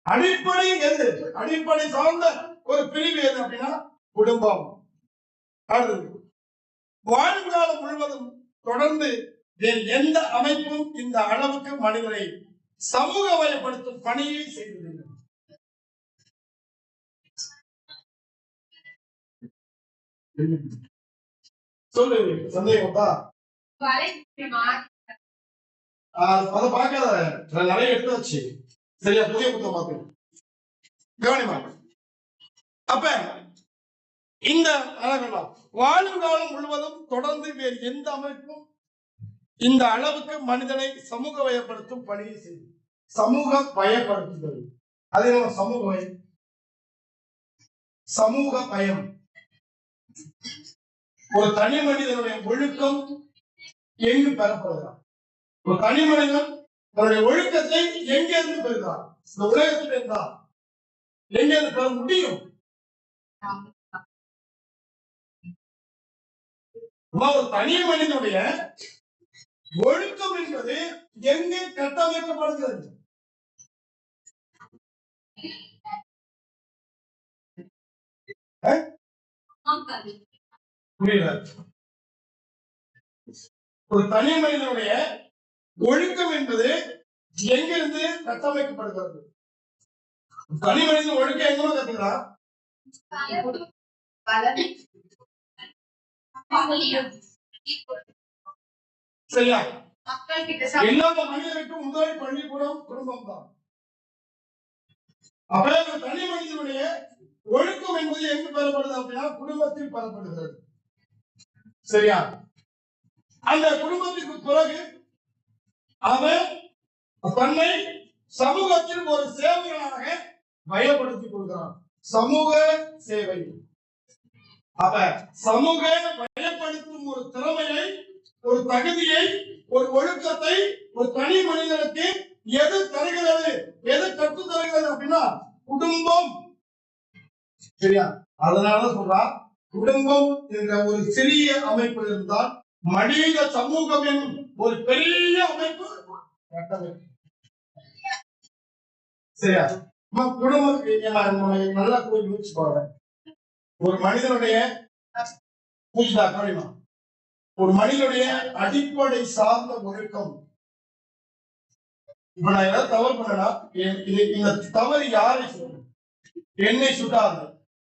அடிப்படை எது? அடிப்படை சார்ந்த ஒரு பிரிவு எது அப்படின்னா குடும்பம். அடுத்தது, வாழ்காலம் முழுவதும் தொடர்ந்து வேறு எந்த அமைப்பும் இந்த அளவுக்கு மனிதரை சமூக வயப்படுத்தும் பணியை செய்தது. சொல்லு, சந்தேகம்டா? அதை பார்க்காத, நிறைய எடுத்து வச்சு. சரியா? புதிய புத்தகம் பார்க்கணும். கவனிமா. அப்ப இந்த வாழும் காலம் முழுவதும் தொடர்ந்து வேறு எந்த அமைப்பும் இந்த அளவுக்கு மனிதனை சமூக வயப்படுத்தும் பணியை செய்யும். சமூக பயப்படுத்துதல், அதே சமூக பயம். சமூக பயம் ஒரு தனி மனிதனுடைய ஒழுக்கம் எங்கு பெறப்படுகிறார்? ஒரு தனி மனிதன் தன்னுடைய ஒழுக்கத்தை எங்கிருந்து பெறுகிறார்? இந்த உலகத்தில் இருந்தால் எங்கிருந்து பெற முடியும்? ஒரு தனி மனிதனுடைய ஒழுக்கம் என்பது எங்கே கட்டமைக்கப்படுகிறது? புரியல. ஒரு தனி மனிதனுடைய ஒழுக்கம் என்பது எங்கிருந்து கட்டமைக்கப்படுகிறது? தனி மனிதன் ஒழுக்கம் எங்க கத்துக்கிறான்? சரியா? எல்லா மனிதனுக்கும் முதல் பள்ளிக்கூடம் குடும்பம் தான். அப்ப தனி மனிதனுடைய ஒழுக்கம் என்பது எங்கு பெறப்படுது அப்படின்னா குடும்பத்தில் பெறப்படுகிறது. சரியா? அந்த குடும்பத்திற்கு பிறகு அவன் தன்னை சமூகத்தில் ஒரு சேவைகளாக பயப்படுத்திக் கொள்கிறான். சமூக சேவை. அப்ப சமூக பயப்படுத்தும் ஒரு திறமையை, ஒரு தகுதியை, ஒரு ஒழுக்கத்தை ஒரு தனி மனிதனுக்கு எது தருகிறது, எது கற்று தருகிறது அப்படின்னா குடும்பம். சரியா? அதனால சொல்றா, குடும்பம் என்ற ஒரு சிறிய அமைப்பில் இருந்தால் மனித சமூகம் என்னும் ஒரு பெரிய அமைப்பு கட்டமைப்பு. சரியா? குடும்பம் நல்லா போய் யோசிச்சு பாருங்க. ஒரு மனிதனுடைய ஒரு மனிதனுடைய அடிப்படை சார்ந்த ஒழுக்கம். இப்ப நான் ஏதாவது தவறு பண்ணா இந்த தவறு யாரை சொல்லும்? என்னை சுட்டாது.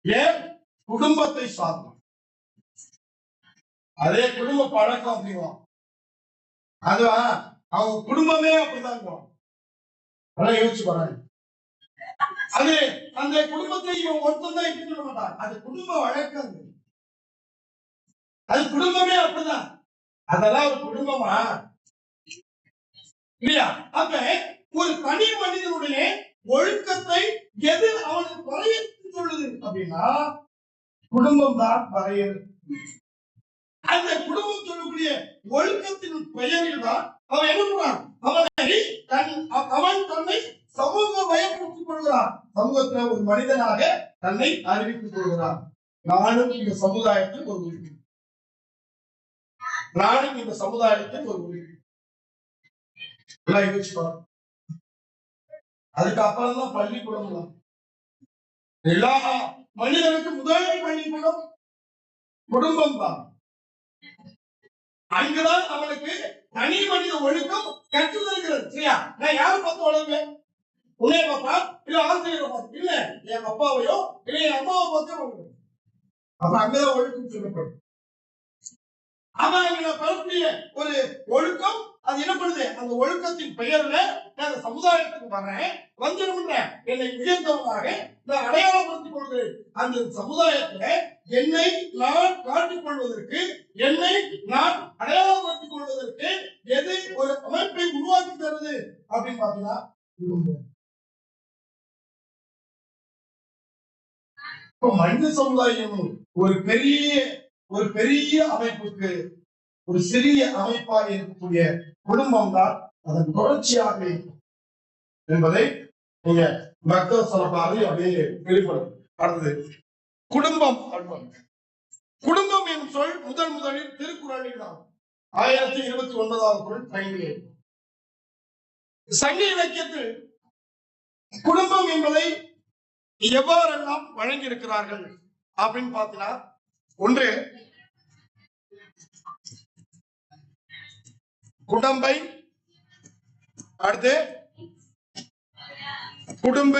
ஏன்? குடும்பத்தை சார்ந்த. அதே குடும்ப பழக்கம் அப்படிங்குவான். அதுவா அவங்க குடும்பமே அப்படிதான் யோசிச்சு பாருங்க. அது அந்த குடும்பத்தை இவன் ஒருத்தம் தான் இப்படி சொல்ல மாட்டான். அது குடும்ப வழக்கம். அது குடும்பமே அப்படிதான். அதெல்லாம் ஒரு குடும்பமா இல்லையா? அப்ப ஒரு தனி மனிதனுடைய ஒழுக்கத்தை எது அவனுக்கு வரையறுத்து சொல்லுது அப்படின்னா குடும்பம் தான் வரையறு. அந்த குடும்பம் சொல்லக்கூடிய ஒழுக்கத்தின் பெயரில் தான் அவன் என்ன பண்றான்? அவன் தன்னை சமூக பயப்படுத்திக் கொள்கிறான். சமூகத்தில் ஒரு மனிதனாக தன்னை அறிவித்துக் கொள்கிறான். நானும் இந்த சமுதாயத்தில் ஒரு உரிமை, நானும் இந்த சமுதாயத்தில் ஒரு உரிமை. அதுக்கு அப்புறம் தான் பள்ளிக்கூடம். எல்லா மனிதனுக்கு முதல் பள்ளிக்கூடம் குடும்பம் தான். அங்குதான் அவனுக்கு தனி மனித ஒழுக்கம் கற்றுதல்கிறது. சரியா? நான் யாரும் பார்த்து வளர்வேன்? உன்னை பார்த்தா இல்ல ஆசிரியரை பார்த்து இல்ல, என் அப்பாவையோ இல்ல என் அம்மாவை பார்த்து வளர்வேன். அப்ப அங்கதான் ஒழுக்கம் சொல்லப்படும். அவன் பெறக்கூடிய ஒரு ஒழுக்கம் அது என்ன பண்ணுது? அந்த ஒழுக்கத்தின் பெயர்ல நான் சமுதாயத்துக்கு வரேன், வந்து என்னை உயர்ந்தவனாக நான் அடையாளப்படுத்திக் கொள்கிறேன். அந்த சமுதாயத்துல என்னை நான் காட்டிக் கொள்வதற்கு, என்னை நான் அடையாளப்படுத்திக் கொள்வதற்கு எது ஒரு அமைப்பை உருவாக்கி தருது அப்படின்னு பாத்தீங்கன்னா மனித சமுதாயம் ஒரு பெரிய அமைப்புக்கு ஒரு சிறிய அமைப்பாக இருக்கக்கூடிய குடும்பம் தான் அதன் தொடர்ச்சியாக என்பதை நீங்க பக்தர் சொல்லப்பாரு அப்படியே வெளிப்படும். அடுத்தது குடும்பம். குடும்பம் எனும் சொல் முதலில் திருக்குறளில் தான் 1029வது குறள் பயன்படுகிறது. சங்க இலக்கியத்தில் குடும்பம் என்பதை எவ்வாறெல்லாம் வழங்கி இருக்கிறார்கள் அப்படின்னு பார்த்தீங்கன்னா, ஒன்று குடம்பை, அடுத்து குடும்ப,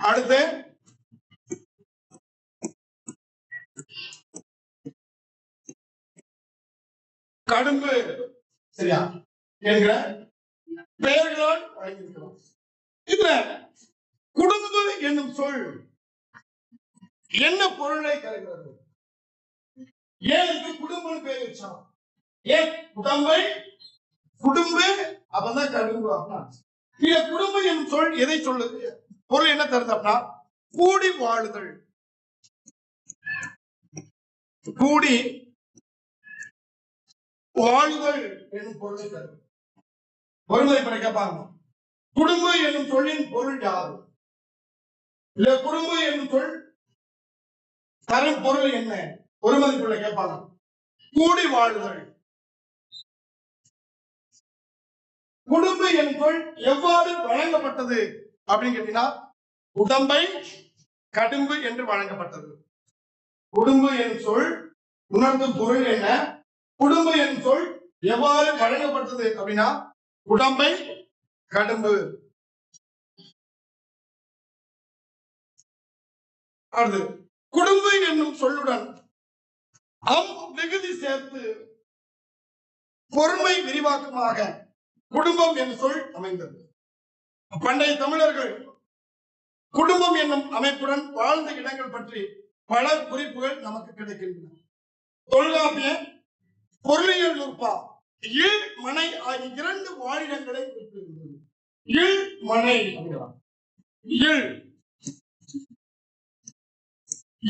அடுத்து கடும்பு, சரியா என்கிற பெயர்களால் வழங்கியிருக்கிறோம். இதுல குடும்பு என்னும் சொல் என்ன பொருளை தருகிறது? ஏன் குடும்பம் பெயர் வச்சான்? ஏன் குடம்பை குடும்பு அப்பதான் கடும்பு அப்படின்னா இந்த குடும்பம் என்னும் சொல் எதை சொல்லுது? பொருள் என்ன தருது அப்படின்னா கூடி வாழுதல், கூடி வாழுதல் என்னும் பொருளை தருது. ஒருமுறை கேட்பாங்க, குடும்பம் என்னும் சொல்லின் பொருள் யாரு? இல்ல குடும்பம் என்னும் சொல் தரும் பொருள் என்ன? ஒரு மதிப்புள்ள கேட்பாங்க. கூடி வாழுதல். குடும்பம் என்னும் சொல் எவ்வாறு வழங்கப்பட்டது அப்படின்னு கேட்டீங்கன்னா உடம்பை கடும்பு என்று வழங்கப்பட்டது. குடும்பம் என்னும் சொல் உணர்த்தும் பொருள் என்ன? குடும்பம் என்னும் சொல் எவ்வாறு வழங்கப்பட்டது அப்படின்னா உடம்பை கடும்பு. அடுத்து குடும்பம் என்னும் சொல்லுடன் விகுதி சேர்த்து பொறுமை விரிவாக்கமாக குடும்பம் என்னும் சொல் அமைந்தது. பண்டைய தமிழர்கள் குடும்பம் என்னும் அமைப்புடன் வாழ்ந்த இடங்கள் பற்றி பல குறிப்புகள் நமக்கு கிடைக்கின்றன. தொல்காப்பிய, பொருளியல் நூற்பா இல் மனை ஆகிய 2 வாழிடங்களை குறிப்பிடுகிறது. இல் மனை, இல்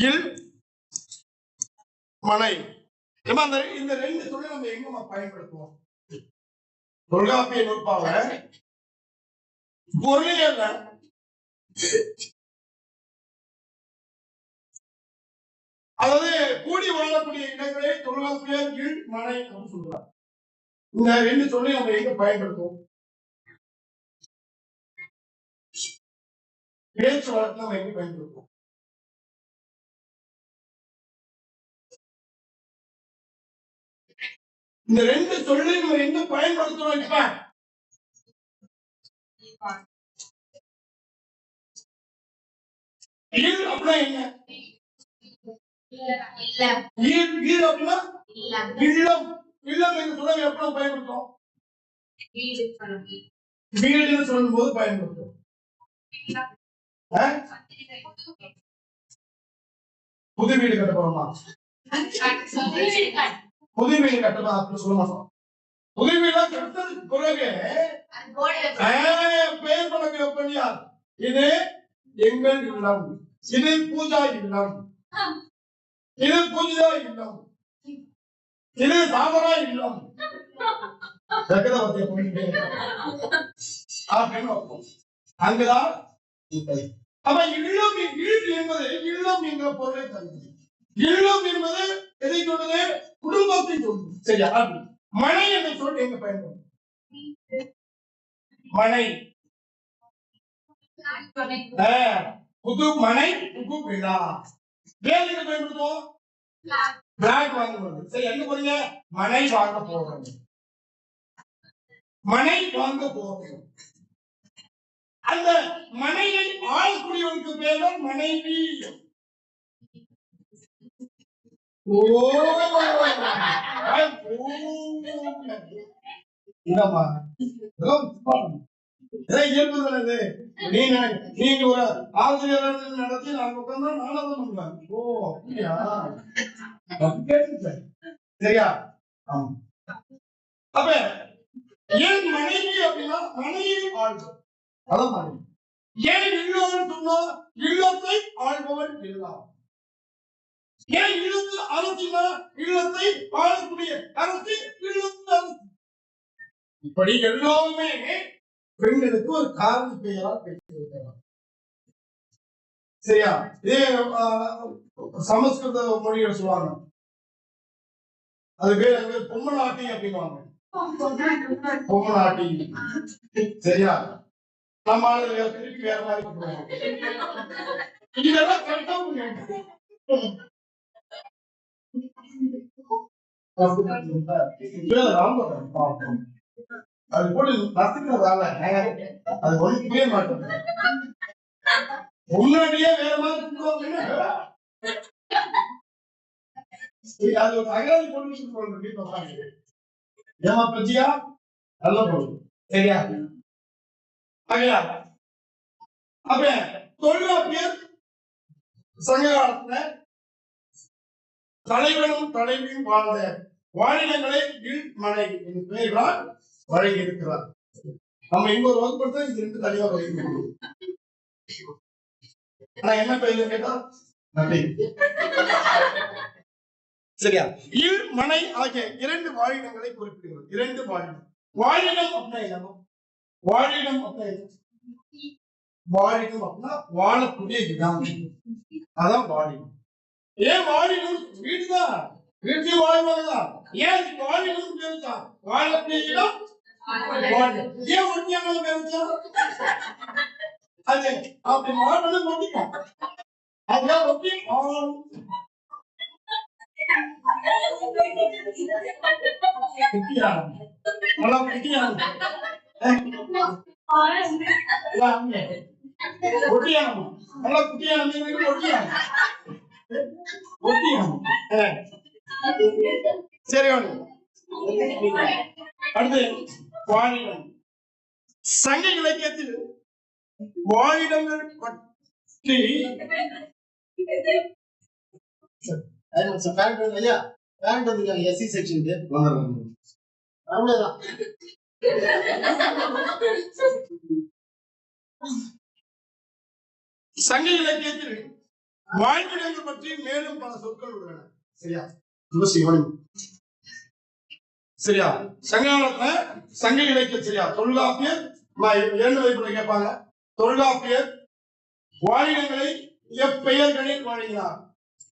இல் மனை. இந்த 2 சொல்ல நம்ம எங்க பயன்படுத்துவோம்? தொல்காப்பிய நூற்பாவை பொருளியல், அதாவது கூடி வாழக்கூடிய இடங்களே தொல்காப்பிய இல் மனை அப்படின்னு சொல்றாங்க. இந்த 2 சொல்லி நம்ம எங்க பயன்படுத்துவோம்? பேச்சு வழக்கு நம்ம எங்க பயன்படுத்துவோம்? இந்த 2 சொல்லி நம்ம எங்க பயன்படுத்துறோம்? இப்ப இல் அப்படின்னா என்ன? இல் அப்படின்னா இல்லம். இல்லம் என்று சொல்ல எப்ப பயன்படுத்தும்? வீடுன்னு சொல்லும் போது பயன்படுத்தும். புது வீடு கட்ட போறோமா? புது வீடு கட்டணும் அப்படின்னு சொல்ல மாட்டோம். புது வீடு கட்டதுக்கு பிறகு பேர் பழக்கம் வைப்போம் இல்லையா? இது எங்கள் இல்லம், இது பூஜா இல்லம், இது பூஜா இல்லம், இது சாமரா இல்லம் அங்குதான். அப்ப இல்லம் என்பது இல்லம் என்ற பொருளை தருகிறது. இல்லம் என்பது எதை சொல்றது? குடும்பத்தை சொல்றது. சரியா? மனை என்ற சொல் எங்க பயன்படும்? மனை, புது மனை, புது விழா. வேலை பயன்படுத்துவோம், பிளாக் வாங்க. சரி, எங்க போறீங்க? மனை வாங்க போறோம். மனை வாங்க போறோம். அந்த மனையை ஆளக்கூடியவனுக்கு பேர் மனைவி. நீங்க ஒரு ஆசிரியர் நடத்தி நான் உட்கார்ந்தா நானும் பண்ணுவேன். ஓ அப்படியா? சரியா? அப்ப ஏன் மனைவி அப்படின்னா மனையை ஆள்வோம், அதான் மனைவி. ஏன் இல்லம் சொன்னா இல்லத்தை ஆள்பவன் இல்லம். ஏன் இல்லத்து அரசினா இல்லத்தை ஆளக்கூடிய அரசு இல்லத்து அரசு. இப்படி எல்லாமே பெண்களுக்கு ஒரு காரண பெயரால் பெற்றிருக்கிறார். சரியா? இதே சமஸ்கிருத மொழியை சொல்லுவாங்க, அது பேர் பொம்மநாட்டி அப்படின்வாங்க. பொம்மநாட்டி. சரியா? நம்ம திருப்பி வேற மாதிரி இதெல்லாம் அது போட்டு நசுக்கிறதால அது ஒண்ணு புரிய மாட்டேன். முன்னாடியே வேற மாதிரி அது ஒரு அகராதி போட்டு ஏமா பிரச்சியா நல்ல பொருள். சரியா? அப்ப தொல்காப்பியர் சங்க காலத்துல தலைவனும் தலைவியும் வாழ்ந்த வாழிடங்களை மனை என்று பெயர்களால் வழங்கி இருக்கிறார். நம்ம இங்க ஒரு வகுப்படுத்த இந்த ரெண்டு தனியாக வழங்கி. ஆனா என்ன பெயர் கேட்டா சரியா? இல் மனை ஆகிய இரண்டு வாழிடங்களை குறிப்பிடுகிறது. இரண்டு வாழிடம். வாழிடம் அப்படின்னா வாழிடம் அப்படின்னா வாழிடம் அப்படின்னா வாழக்கூடிய இடம், அதான் வாழிடம். ஏன் வாழிடம்? வீடுதான், வீட்டில் வாழ்வாங்கதான். ஏன் வாழிடம் பேருச்சா? வாழக்கூடிய இடம் வாழிடம். ஏன் ஒட்டியான பேருச்சா? அது அப்படி வாழணும் ஒட்டிக்கும், அதுதான் ஒட்டி சரி. அடுத்து வாழிடம். சங்க இலக்கியத்தில் வாழிடங்கள் பற்றி எஸ்சி செக்ஷன் அவ்வளவுதான். சங்க இலக்கியத்தில் வாழ்விடங்கள் பற்றி மேலும் பல சொற்கள் உள்ளன. சரியா? சரியா? சங்க சங்க இலக்கியம். சரியா? தொல்காப்பியர் இரண்டு வகைப்பட கேட்பாங்க. தொல்காப்பியர் வாழிடங்களை எப்பெயர்களில் வழங்கினார்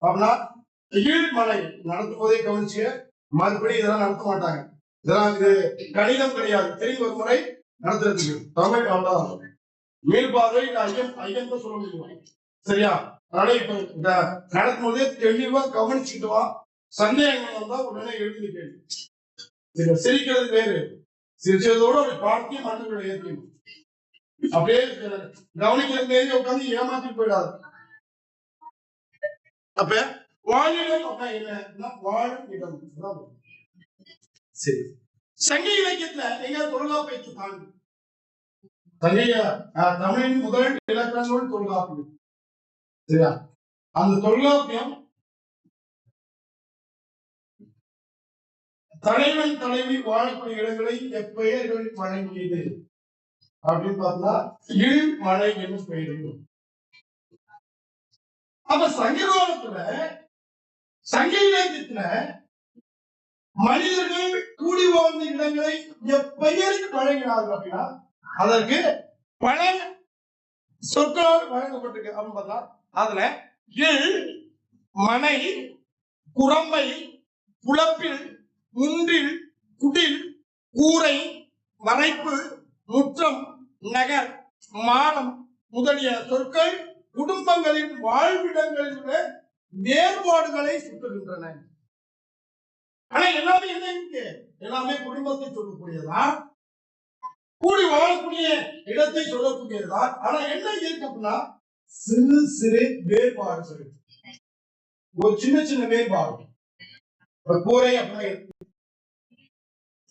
அப்படின்னா ஈழ்மலை நடத்தும் போதே கவனிச்சு, மறுபடி இதெல்லாம் நடத்த மாட்டாங்க. இதெல்லாம் இது கணிதம் கிடையாது, தெரிந்து ஒரு முறை நடத்துறதுக்கு தமிழ் அவ்வளவுதான். மேல்பார்வை ஐயம் தான் சொல்ல முடியும். சரியா? அதனால இப்ப நடத்தும் போதே தெளிவா கவனிச்சுட்டு வா. சந்தேகங்கள் வந்தா உடனே எழுதி கேள்வி. சிரிக்கிறது வேறு, சிரிச்சதோட அப்படி பார்த்து மனதுக்குள்ள ஏற்றிக்கணும். அப்படியே கவனிக்கிறது உட்காந்து ஏமாத்திட்டு போயிடாது. அப்ப வாழிடம் அப்படின்னா என்ன? வாழும் இடம். சரி. சங்க இலக்கியத்துல எங்க தொல்காப்பியத்தை தாண்டி தமிழின் முதல் இலக்கண நூல் தொல்காப்பியம். சரியா? அந்த தொல்காப்பியம் தலைவன் தலைவி வாழக்கூடிய இடங்களை எப்பெயர்கள் வழங்கியது அப்படின்னு பார்த்தா இழ் மலை என்னும் பெயரையும். அப்ப சங்ககாலத்துல சங்க இலக்கியத்துல மனிதர்கள் கூடி வாழ்ந்த இடங்களை எப்பெயருக்கு வழங்கினார்கள் அப்படின்னா அதற்கு பல சொற்களால் வழங்கப்பட்டிருக்கு அப்படின்னு பார்த்தா அதுல இழ் மனை குரம்பை புலப்பில் முன்றில் குடில் கூரை வரைப்பு முற்றம் நகர் மானம் முதலிய சொற்கள் குடும்பங்களின் வாழ்விடங்களில் உள்ள வேறுபாடுகளை சுட்டுகின்றன. ஆனா எல்லாமே என்ன இருக்கு? எல்லாமே குடும்பத்தை சொல்லக்கூடியதான், கூடி வாழக்கூடிய இடத்தை சொல்லக்கூடியதுதான். ஆனா என்ன இருக்கு அப்படின்னா சிறு சிறு வேறுபாடுகள், ஒரு சின்ன சின்ன வேறுபாடு. கூரை அப்படின்னா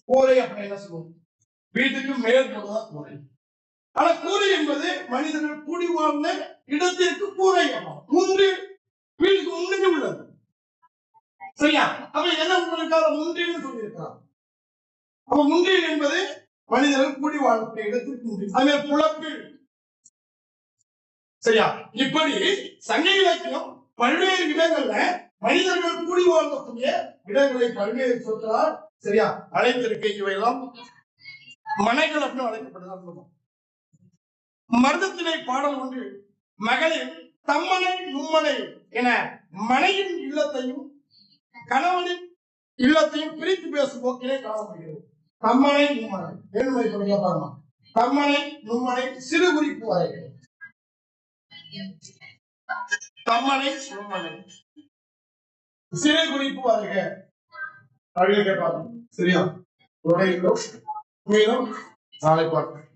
கூரை அப்படின்னா என்ன சொல்லுவோம்? வீட்டுக்கு மேற்படுதான் கூரை. ஆனா கூரை என்பது மனிதர்கள் கூடி வாழ்ந்த இடத்திற்கு கூரை. முன்று வீட்டுக்கு முன்னே உள்ளது. சரியா? அப்ப என்ன உங்களுக்காக முன்றின்னு சொல்லியிருக்கிறார். அப்ப முன்றில் என்பது மனிதர்கள் கூடி வாழக்கூடிய இடத்திற்கு முன்றி. அதே புலப்பில். சரியா? இப்படி சங்க இலக்கியம் பல்வேறு இடங்கள்ல மனிதர்கள் கூடி வாழ்ந்தக்கூடிய இடங்களை பல்வேறு சொற்களால் சரியா அழைத்திருக்க. இவையெல்லாம் மனைகள் அப்படின்னு அழைக்கப்படுதான். மருதத்தினை பாடல் ஒன்று மகளிர் தம்மனை மும்மனை என மனையின் இல்லத்தையும் கணவனின் இல்லத்தையும் பிரித்து பேசும் போக்கிலே காணப்படுகிறது. தம்மனை மும்மனை வேணுமை சொல்லியா பாருங்க. தம்மனை மும்மனை சிறு குறிப்பு வரைகள். தம்மனை மும்மனை சிறு குறிப்பு வருக அப்படின்னு கேட்பாங்க. சரியா? மீண்டும் நாளை பார்ப்போம்.